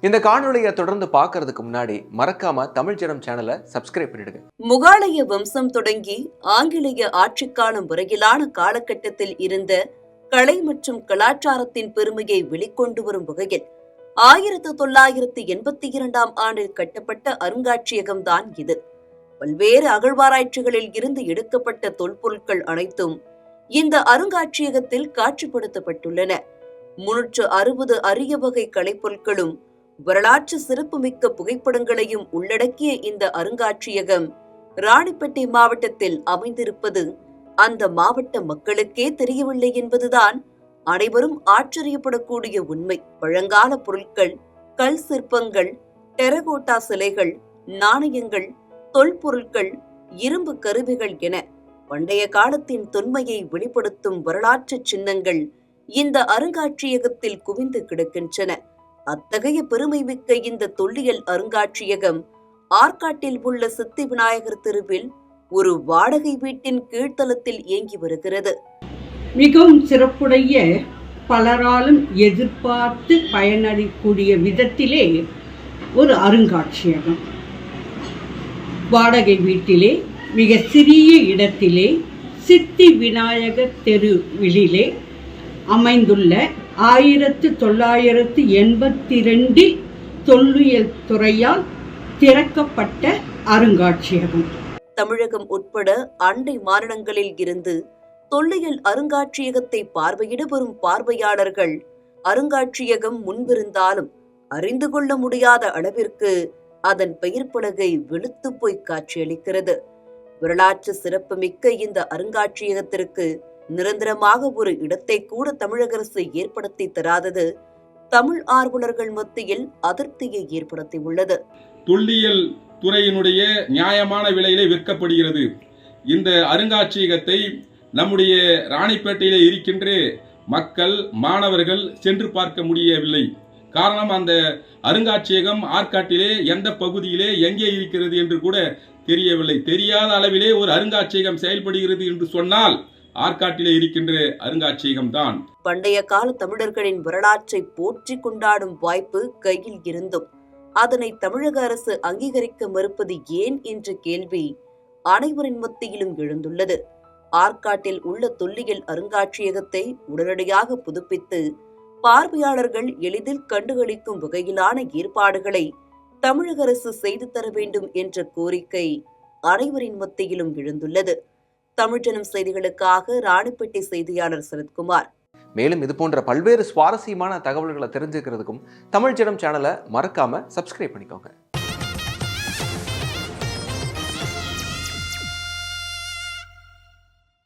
இந்த காணொலியை தொடர்ந்து பார்க்கறதுக்கு முன்னாடி மறக்காம தமிழ் ஜனம் சேனலை சப்ஸ்கிரைப் பண்ணிடுங்க. முகாலய வம்சம் தொடங்கி ஆங்கிலேய ஆட்சிக்காலம் வரையிலான காலகட்டத்தில் இருந்த கலை மற்றும் கலாச்சாரத்தின் பெருமையை வெளிக்கொண்டு வரும் வகையில் 1982 ஆண்டில் கட்டப்பட்ட அருங்காட்சியகம்தான் இது. பல்வேறு அகழ்வாராய்ச்சிகளில் இருந்து எடுக்கப்பட்ட தொல்பொருட்கள் அனைத்தும் இந்த அருங்காட்சியகத்தில் காட்சிப்படுத்தப்பட்டுள்ளன. 360 அரிய வகை கலைப்பொருட்களும் வரலாற்று சிறப்புமிக்க புகைப்படங்களையும் உள்ளடக்கிய இந்த அருங்காட்சியகம் ராணிப்பேட்டை மாவட்டத்தில் அமைந்திருப்பது அந்த மாவட்ட மக்களுக்கே தெரியவில்லை என்பதுதான் அனைவரும் ஆச்சரியப்படக்கூடிய உண்மை. பழங்கால பொருட்கள், கல் சிற்பங்கள், டெரகோட்டா சிலைகள், நாணயங்கள், தொல்பொருட்கள், இரும்பு கருவிகள் என பண்டைய காலத்தின் தொன்மையை வெளிப்படுத்தும் வரலாற்று சின்னங்கள் இந்த அருங்காட்சியகத்தில் குவிந்து கிடக்கின்றன. அத்தகைய பெருமை மிக்க இந்த தொல்லியல் அருங்காட்சியகம் ஆற்காட்டில் உள்ள சித்தி விநாயகர் தெருவில் ஒரு வாடகை வீட்டின் கீழ்த்தளத்தில் இயங்கி வருகிறது. மிகவும் சிறப்புடைய, பலராலும் எதிர்பார்த்து பயனடையக்கூடிய விதத்திலே ஒரு அருங்காட்சியகம். வாடகை வீட்டிலே மிக சிறிய இடத்திலே சித்தி விநாயகர் தெருவிலே அமைந்துள்ள 1982 தொல்லியல் துறையால் திறக்கப்பட்ட அருங்காட்சியகம். தமிழகம் உட்பட அண்டை மாநிலங்களில் இருந்து தொல்லியல் அருங்காட்சியகத்தை பார்வையிட வரும் பார்வையாளர்கள் அருங்காட்சியகம் முன்பிருந்தாலும் அறிந்து கொள்ள முடியாத அளவிற்கு அதன் பெயர் பலகை வெளுத்து போய் காட்சியளிக்கிறது. வரலாற்று சிறப்புமிக்க இந்த அருங்காட்சியகத்திற்கு நிரந்தரமாக ஒரு இடத்தை கூட தமிழக அரசு ஏற்படுத்தி தராதது தமிழ் ஆர்வலர்கள் மத்தியில் அதிருப்தியை ஏற்படுத்தியுள்ளது. தொல்லியல் துறையினுடைய நியாயமான விலையிலே விற்கப்படுகிறது. இந்த அருங்காட்சியகத்தை நம்முடைய ராணிப்பேட்டையிலே இருக்கின்ற மக்கள், மாணவர்கள் சென்று பார்க்க முடியவில்லை. காரணம், அந்த அருங்காட்சியகம் ஆற்காட்டிலே எந்த பகுதியிலே எங்கே இருக்கிறது என்று கூட தெரியவில்லை. தெரியாத அளவிலே ஒரு அருங்காட்சியகம் செயல்படுகிறது என்று சொன்னால் ஆற்காட்டிலே இருக்கின்ற அருங்காட்சியகம் தான். பண்டைய கால தமிழர்களின் வரலாற்றை போற்றி கொண்டாடும் வாய்ப்பு கையில் இருந்தும் அதனை தமிழக அரசு அங்கீகரிக்க மறுப்பது ஏன் என்ற கேள்வி அனைவரின் மத்தியிலும் எழுந்துள்ளது. ஆற்காட்டில் உள்ள தொல்லியல் அருங்காட்சியகத்தை உடனடியாக புதுப்பித்து பார்வையாளர்கள் எளிதில் கண்டுகளிக்கும் வகையிலான ஏற்பாடுகளை தமிழக அரசு செய்து தர வேண்டும் என்ற கோரிக்கை அனைவரின் மத்தியிலும் எழுந்துள்ளது. தமிழ் ஜனம் செய்திகளுக்காக ராணிப்பேட்டை செய்தியாளர் சரத்குமார். மேலும் இது போன்ற பல்வேறு சுவாரஸ்யமான தகவல்களை தெரிஞ்சுக்கிறதுக்கும் தமிழ் ஜனம் சேனலை மறக்காம சப்ஸ்கிரைப் பண்ணிக்கோங்க.